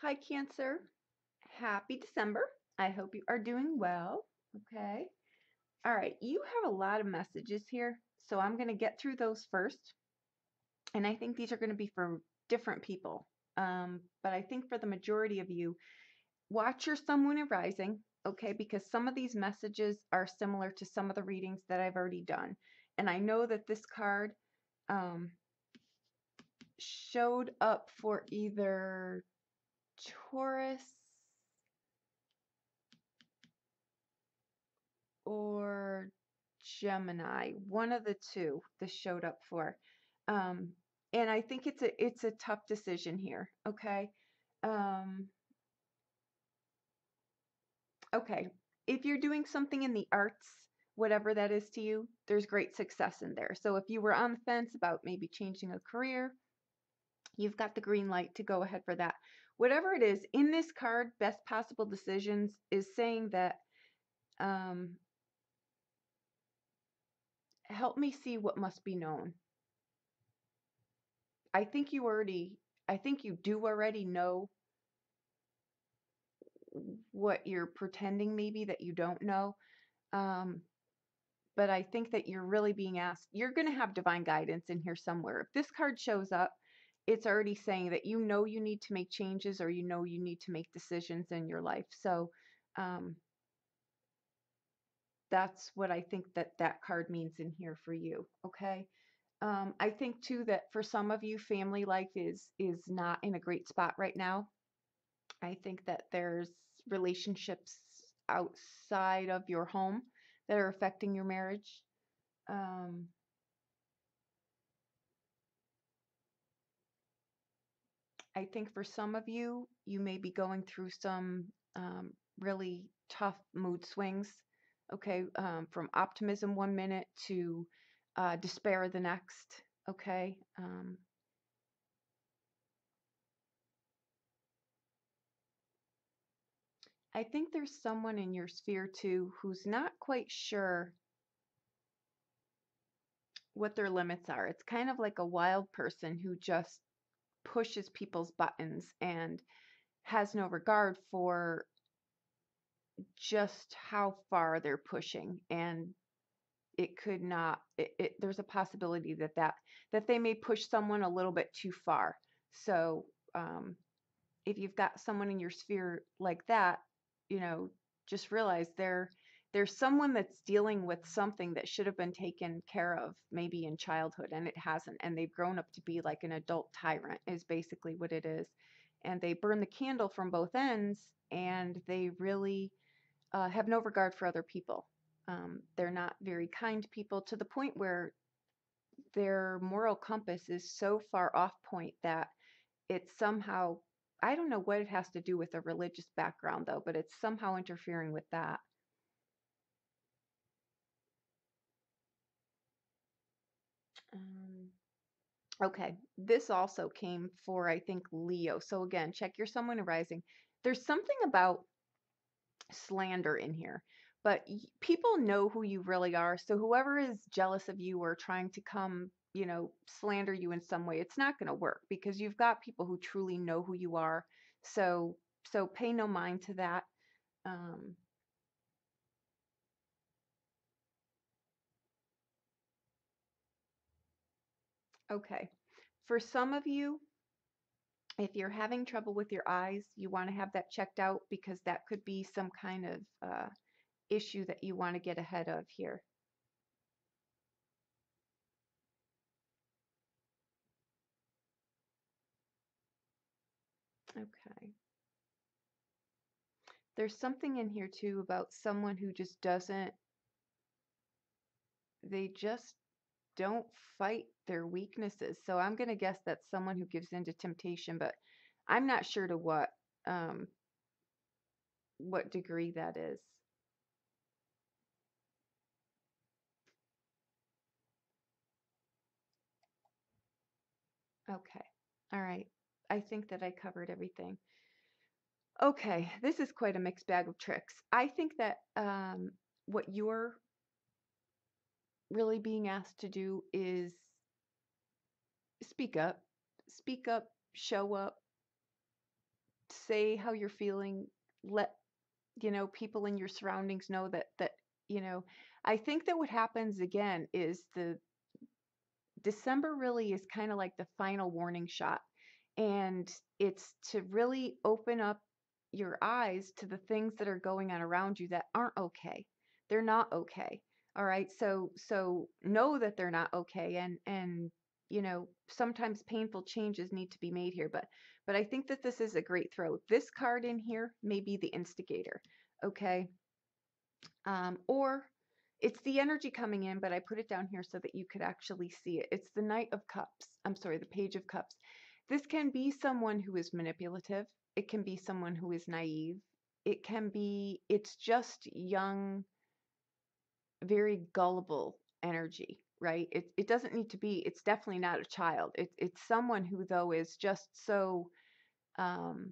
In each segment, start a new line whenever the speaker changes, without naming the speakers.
Hi, Cancer. Happy December. I hope you are doing well. Okay. All right. You have a lot of messages here, so I'm going to get through those first. And I think these are going to be for different people. But I think for the majority of you, watch your Sun, Moon, and Rising, okay? Because some of these messages are similar to some of the readings that I've already done. And I know that this card um, showed up for either Taurus or Gemini, one of the two this showed up for. Um, and I think it's a tough decision here, okay? Um, okay. If you're doing something in the arts, whatever that is to you, there's great success in there. So if you were on the fence about maybe changing a career, you've got the green light to go ahead for that. Whatever it is, in this card, best possible decisions is saying that um, help me see what must be known. I think I think you do already know what you're pretending maybe that you don't know. Um, but I think that you're really being asked, you're going to have divine guidance in here somewhere. If this card shows up, it's already saying that you know you need to make changes or you know you need to make decisions in your life. So um, that's what I think that that card means in here for you. Okay. I think too that for some of you, family life is not in a great spot right now. I think that there's relationships outside of your home that are affecting your marriage. Um, I think for some of you, you may be going through some really tough mood swings. Okay, from optimism one minute to despair the next. Okay. I think there's someone in your sphere too who's not quite sure what their limits are. It's kind of like a wild person who just pushes people's buttons and has no regard for just how far they're pushing. And it could not, there's a possibility that they may push someone a little bit too far. So if you've got someone in your sphere like that, you know, just realize there's someone that's dealing with something that should have been taken care of maybe in childhood and it hasn't, and they've grown up to be like an adult tyrant is basically what it is. And they burn the candle from both ends, and they really have no regard for other people. They're not very kind people to the point where their moral compass is so far off point that it's somehow, I don't know what it has to do with a religious background though, but it's somehow interfering with that. Um, okay, this also came for, I think, Leo. So again, check your Sun, Moon, and Rising. There's something about slander in here, but people know who you really are. So whoever is jealous of you or trying to come, you know, slander you in some way, it's not going to work because you've got people who truly know who you are. So pay no mind to that. Um, okay. For some of you, if you're having trouble with your eyes, you want to have that checked out because that could be some kind of issue that you want to get ahead of here. Okay. There's something in here too about someone who just doesn't, they just don't fight their weaknesses. So I'm going to guess that's someone who gives in to temptation, but I'm not sure to um, what degree that is. Okay. All right. I think that I covered everything. Okay, this is quite a mixed bag of tricks. I think that what you're really being asked to do is speak up, speak up, show up, say how you're feeling. Let people in your surroundings know that you know I think that what happens again is the December really is kind of like the final warning shot. And it's to really open up your eyes to the things that are going on around you that aren't okay. They're not okay. All right. So know that they're not okay. And sometimes painful changes need to be made here, but I think that this is a great throw. This card in here may be the instigator. Okay. Or it's the energy coming in, but I put it down here so that you could actually see it. It's the Knight of Cups. I'm sorry, the Page of Cups. This can be someone who is manipulative. It can be someone who is naive. It's just young, very gullible energy, right? It doesn't need to be, it's definitely not a child. It's someone who, though, is just so, um,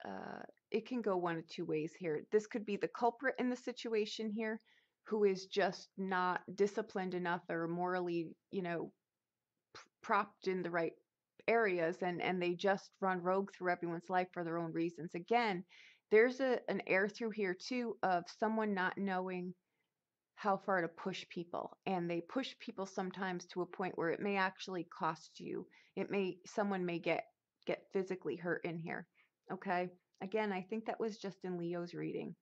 uh, it can go one of two ways here. This could be the culprit in the situation here, who is just not disciplined enough or morally, propped in the right areas, and they just run rogue through everyone's life for their own reasons. Again, there's an air through here too of someone not knowing how far to push people, and they push people sometimes to a point where it may actually cost you. Someone may get physically hurt in here. Okay. Again, I think that was just in Leo's reading.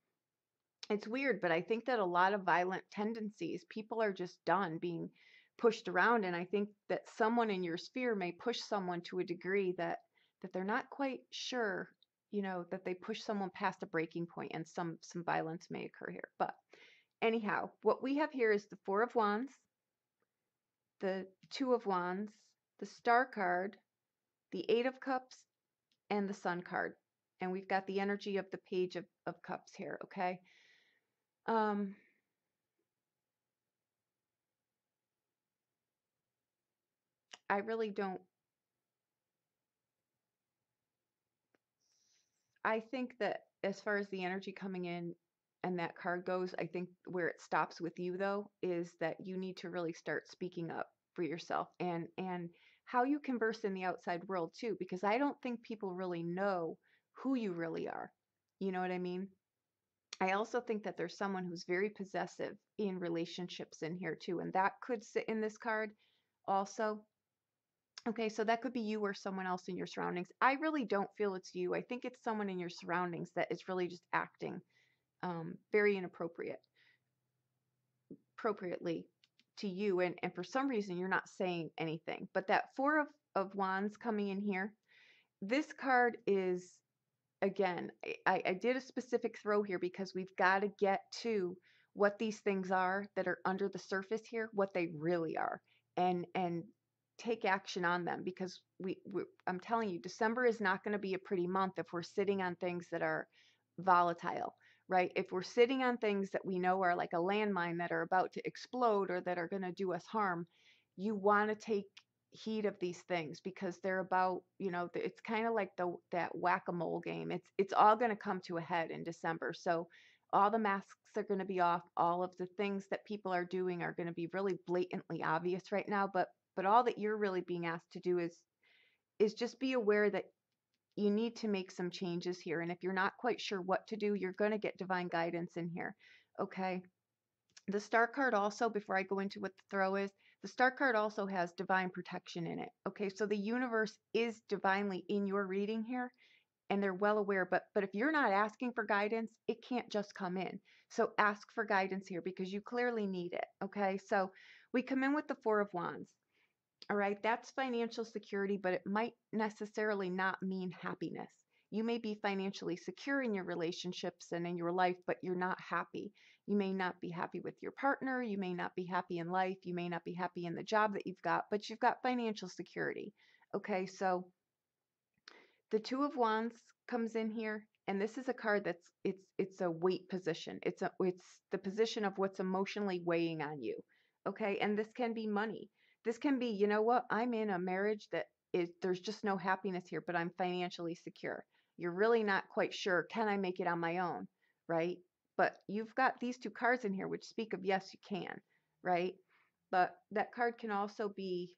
It's weird, but I think that a lot of violent tendencies, people are just done being pushed around, and I think that someone in your sphere may push someone to a degree that they're not quite sure, that they push someone past a breaking point, and some violence may occur here. But anyhow, what we have here is the Four of Wands, the Two of Wands, the Star card, the Eight of Cups, and the Sun card. And we've got the energy of the Page of Cups here, okay? Um, I really don't, I think that as far as the energy coming in and that card goes, I think where it stops with you, though, is that you need to really start speaking up for yourself, and how you converse in the outside world too, because I don't think people really know who you really are. You know what I mean? I also think that there's someone who's very possessive in relationships in here too, and that could sit in this card also. Okay, so that could be you or someone else in your surroundings. I really don't feel it's you. I think it's someone in your surroundings that is really just acting very appropriately to you, and for some reason you're not saying anything. But that Four of Wands coming in here, this card is, again, I did a specific throw here because we've got to get to what these things are that are under the surface here, what they really are, and take action on them, because I'm telling you, December is not going to be a pretty month if we're sitting on things that are volatile, right? If we're sitting on things that we know are like a landmine that are about to explode or that are going to do us harm, you want to take heed of these things, because they're about, it's kind of like that whack-a-mole game. It's all going to come to a head in December. So all the masks are going to be off. All of the things that people are doing are going to be really blatantly obvious right now, but all that you're really being asked to do is just be aware that you need to make some changes here, and if you're not quite sure what to do, you're going to get divine guidance in here. Okay. The Star card also, before I go into what the throw is, the Star card also has divine protection in it. Okay, so the universe is divinely in your reading here, and they're well aware. But if you're not asking for guidance, it can't just come in. So ask for guidance here, because you clearly need it. Okay, so we come in with the Four of Wands. All right, that's financial security, but it might necessarily not mean happiness. You may be financially secure in your relationships and in your life, but you're not happy. You may not be happy with your partner. You may not be happy in life. You may not be happy in the job that you've got, but you've got financial security. Okay, so the Two of Wands comes in here, and this is a card it's a weight position. It's the position of what's emotionally weighing on you. Okay, and this can be money. This can be, you know what, I'm in a marriage that is, there's just no happiness here, but I'm financially secure. You're really not quite sure, can I make it on my own, right? But you've got these two cards in here which speak of yes, you can, right? But that card can also be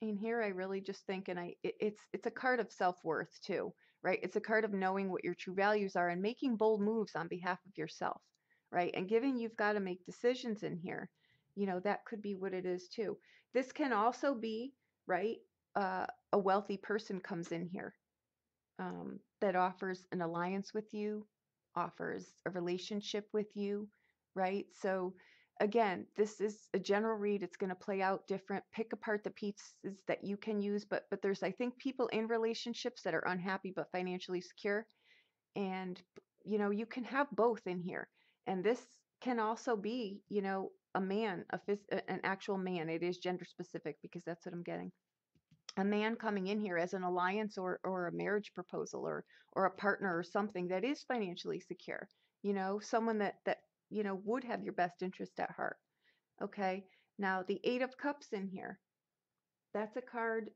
And here I really just think, and it's a card of self-worth too, right? It's a card of knowing what your true values are and making bold moves on behalf of yourself, right? And given you've got to make decisions in here, that could be what it is too. This can also be, right? A wealthy person comes in here, that offers an alliance with you, offers a relationship with you, right? So, again, this is a general read. It's going to play out different. Pick apart the pieces that you can use, but there's, I think, people in relationships that are unhappy but financially secure, and you can have both in here. And this can also be, a man, an actual man. It is gender specific because that's what I'm getting, a man coming in here as an alliance or a marriage proposal or a partner or something that is financially secure, someone that would have your best interest at heart. Okay, now the 8 of Cups in here, that's a card,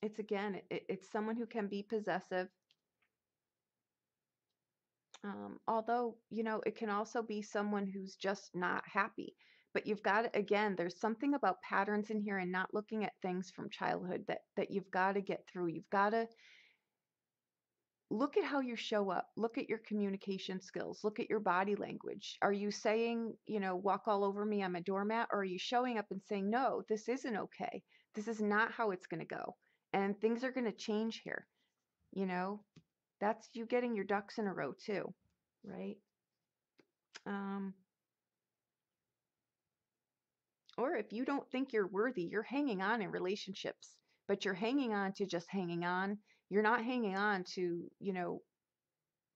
it's again, it's someone who can be possessive. Although, it can also be someone who's just not happy. But you've got to, again, there's something about patterns in here and not looking at things from childhood that you've got to get through. You've got to look at how you show up. Look at your communication skills. Look at your body language. Are you saying, walk all over me, I'm a doormat? Or are you showing up and saying, no, this isn't okay. This is not how it's going to go. And things are going to change here. You know, that's you getting your ducks in a row too, right? Um, or if you don't think you're worthy, you're hanging on in relationships, but you're hanging on to just hanging on. You're not hanging on to,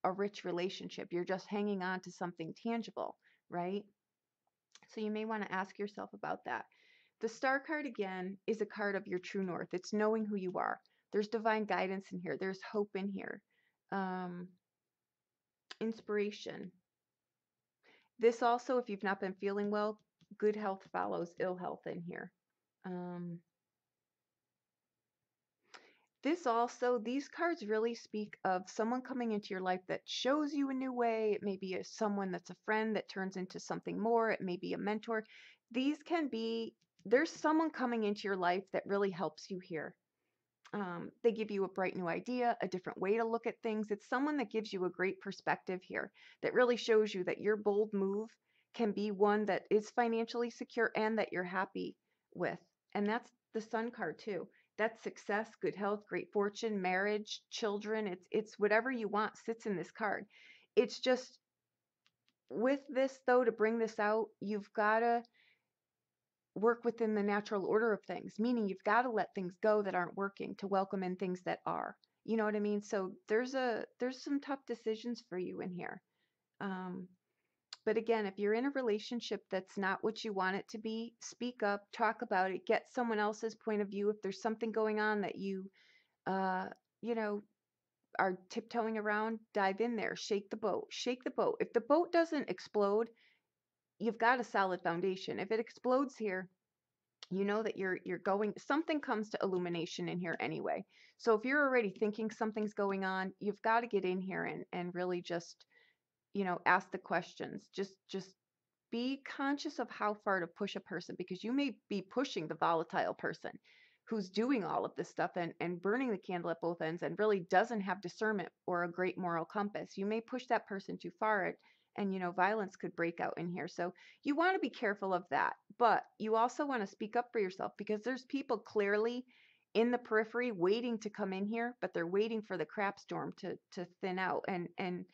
a rich relationship. You're just hanging on to something tangible, right? So you may want to ask yourself about that. The Star card again is a card of your true north. It's knowing who you are. There's divine guidance in here. There's hope in here. Um, Inspiration. This also, if you've not been feeling well, good health follows ill health in here. Um, these cards really speak of someone coming into your life that shows you a new way. It may be someone that's a friend that turns into something more. It may be a mentor. These can be, there's someone coming into your life that really helps you here. They give you a bright new idea, a different way to look at things. It's someone that gives you a great perspective here, that really shows you that your bold move can be one that is financially secure and that you're happy with. And that's the Sun card too. That's success, good health, great fortune, marriage, children. It's whatever you want sits in this card. It's just with this though, to bring this out, you've got to work within the natural order of things, meaning you've got to let things go that aren't working to welcome in things that are. You know what I mean? So there's some tough decisions for you in here. Um, but again, if you're in a relationship that's not what you want it to be, speak up, talk about it, get someone else's point of view. If there's something going on that uh, you know, are tiptoeing around, dive in there, shake the boat, shake the boat. If the boat doesn't explode, you've got a solid foundation. If it explodes here, you know that you're going, something comes to illumination in here anyway. So if you're already thinking something's going on, you've got to get in here and really just, ask the questions. Just be conscious of how far to push a person, because you may be pushing the volatile person who's doing all of this stuff and burning the candle at both ends and really doesn't have discernment or a great moral compass. You may push that person too far, and violence could break out in here. So you want to be careful of that, but you also want to speak up for yourself, because there's people clearly in the periphery waiting to come in here, but they're waiting for the crap storm to thin out, and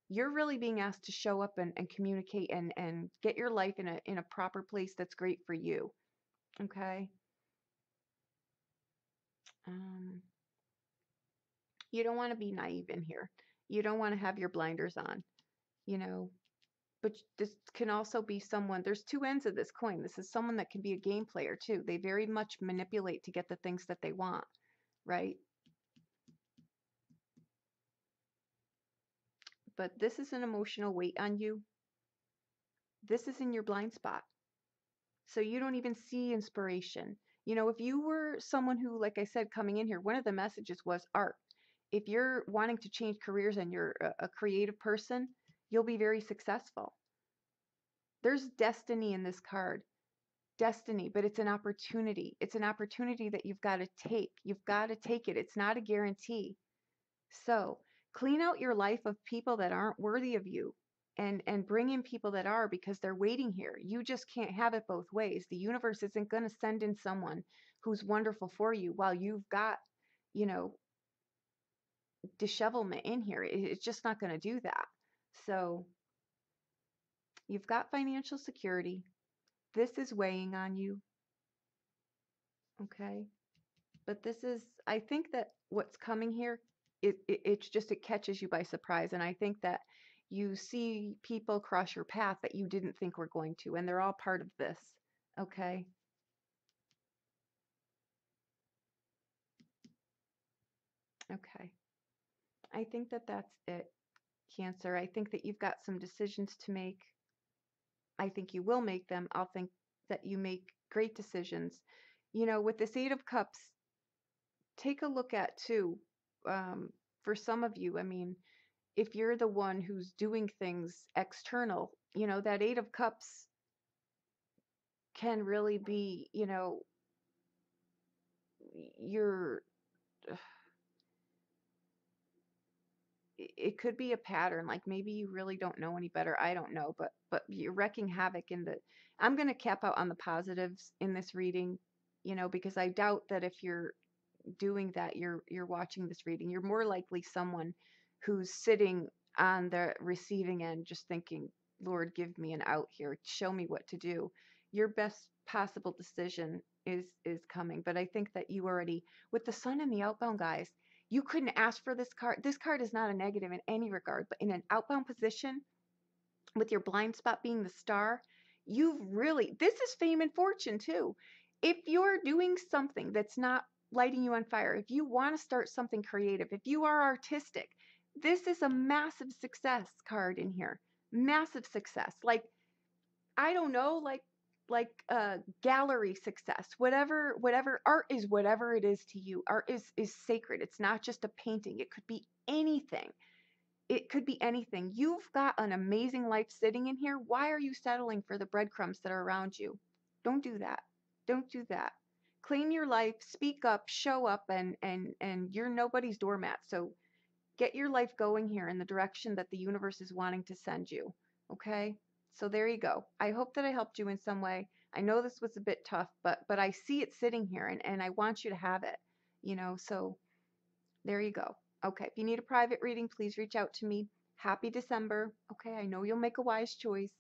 you're really being asked to show up and communicate and get your life in a proper place that's great for you. Okay. Um, you don't want to be naive in here. You don't want to have your blinders on, you know, but this can also be someone, there's two ends of this coin. This is someone that can be a game player too. They very much manipulate to get the things that they want, right? But this is an emotional weight on you. This is in your blind spot. So you don't even see inspiration. If you were someone who, like I said, coming in here, one of the messages was art. If you're wanting to change careers and you're a creative person, you'll be very successful. There's destiny in this card. Destiny, but it's an opportunity. It's an opportunity that you've got to take. You've got to take it. It's not a guarantee. So clean out your life of people that aren't worthy of you, and bring in people that are, because they're waiting here. You just can't have it both ways. The universe isn't going to send in someone who's wonderful for you while you've got, you know, dishevelment in here. It's just not going to do that. So you've got financial security. This is weighing on you, okay? But this is, I think that what's coming here, it's just, it catches you by surprise. And I think that you see people cross your path that you didn't think were going to, and they're all part of this, okay? Okay. I think that that's it, Cancer. I think that you've got some decisions to make. I think you will make them. I'll think that you make great decisions. You know, with this Eight of Cups, take a look at too. For some of you, I mean, if you're the one who's doing things external, you know, that Eight of Cups can really be, you know, you're, it could be a pattern. Like maybe you really don't know any better. I don't know, but you're wrecking havoc in the, I'm going to cap out on the positives in this reading, you know, because I doubt that if you're doing that, you're watching this reading. You're more likely someone who's sitting on the receiving end just thinking, Lord, give me an out here, show me what to do. Your best possible decision is coming. But I think that you already, with the sun and the outbound, guys, you couldn't ask for this card. This card is not a negative in any regard, but in an outbound position, with your blind spot being the star, you've really, this is fame and fortune too. If you're doing something that's not lighting you on fire, if you want to start something creative, if you are artistic, this is a massive success card in here. Massive success. Like, I don't know, like gallery success. Whatever art is, whatever it is to you. Art is sacred. It's not just a painting. It could be anything. It could be anything. You've got an amazing life sitting in here. Why are you settling for the breadcrumbs that are around you? Don't do that. Don't do that. Claim your life, speak up, show up, and you're nobody's doormat. So get your life going here in the direction that the universe is wanting to send you. Okay? So there you go. I hope that I helped you in some way. I know this was a bit tough, but I see it sitting here, and I want you to have it. You know, so there you go. Okay, if you need a private reading, please reach out to me. Happy December. Okay, I know you'll make a wise choice.